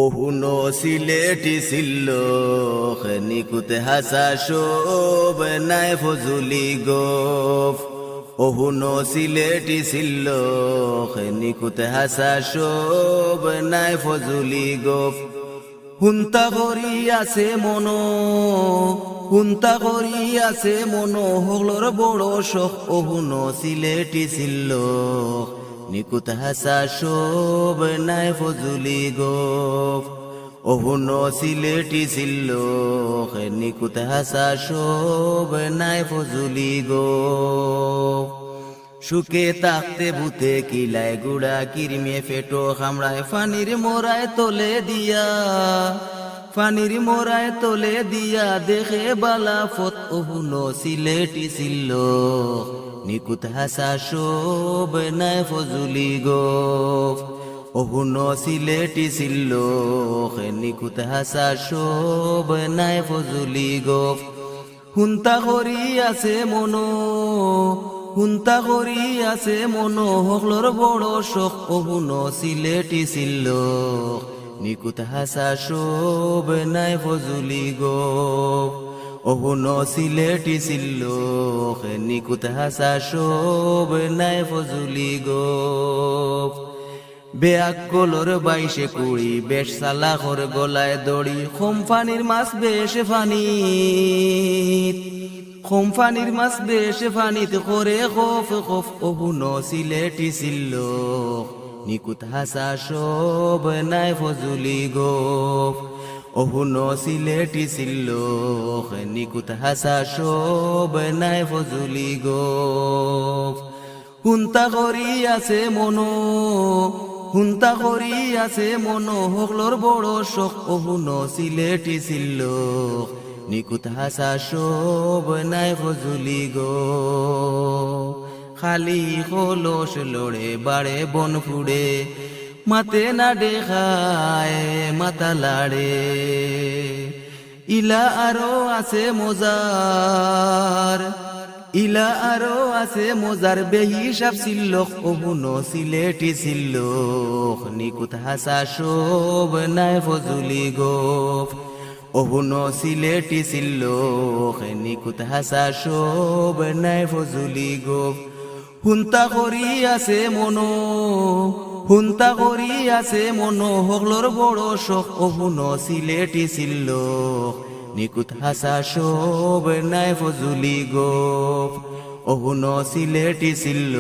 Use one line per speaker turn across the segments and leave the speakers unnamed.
ওহুনো সিলেটি ছিল নিকুতে হাসা শোভ নাই ফজুলি গোফ। ওহুনো সিলেটি ছিল নিকুতে হাসা শোভ নাই ফজুলি গোফ। হুন্তা করি আছে মনো, হুন্তা করি আছে মনো, হগলর বড় শখ ওহুনো সিলেটি ছিল নিকুত হাসা শোভ নাই ফজুলি গোফ। ওহুনো সিলেটি ছিল নিকুত হাসা শোভ নাই ফজুলি গোফ। সুখে তাকতে ভূতে কিলায় গুড়া কিরমে ফেটো খামড়ায় ফানির মোরায় তোলে দিয়া, ফানির মোরায় তোলে দিয়া দেখে বালা ফত। ওহুনো সিলেটি ছিল নিকুত হাসা শোভ নাই ফজুলি গোফ। ওহুনো সিলেটি ছিল নিকুত হাসা শোভ নাই ফজুলি গোফ। হুন্তা করি আছে মনো, হুন্তা করি আছে মনো, হগলর বড় শখ ওহুনো সিলেটি ছিল নিকুত হাসা শোভ নাই ফজুলি গোফ। ওহুনো সিলেটি ছিল নিকুত হাসা শোভ নাই ফজুলি গোফ। বেআকলর বাইশে কুড়ি বেশ সালাখর গলায় দড়ি, কোম্পানির মাছ বেশ ফানি, কোম্পানির মাছ বেশ ফানিত করে খোফ খোফ। ওহুনো সিলেটি ছিল নিকুত হাসা শোভ নাই ফজুলি গোফ। ওহুনো সিলেটি ছিল নিকুত হাসা শোভ নাই ফজুলি গোফ। হুন্তা করি আছে মনো, হুন্তা করি আছে মনো, হগলর বড় শখ ওহুনো সিলেটি ছিল নিকুত হাসা শোভ নাই ফজুলি গোফ। খালি খোলস লড়ে বাড়ে বন ফুড়ে, মাতে না দেখায় মাতা লাড়ে। ইলা আরো আছে মজার, ইলা আরো আছে মজার, বেহিসাব ছিল ওহুনো সিলেটি ছিল নিকুত হাসা শোভ নাই ফজুলি গোফ। ওহুনো সিলেটি ছিল নিকুত হাসা শোভ নাই ফজুলি গোফ। হুন্তা করি আছে মনো, হুন্তা করি আছে মনো, হগলর বড় শখ ওহুনো সিলেটি ছিল নিকুত হাসা শোভ নাই ফজুলি গোফ। ওহুনো সিলেটি ছিল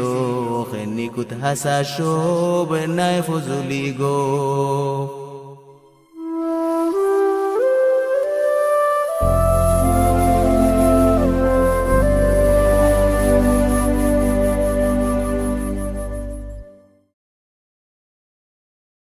নিকুত হাসা শোভ নাই ফজুলি গোফ।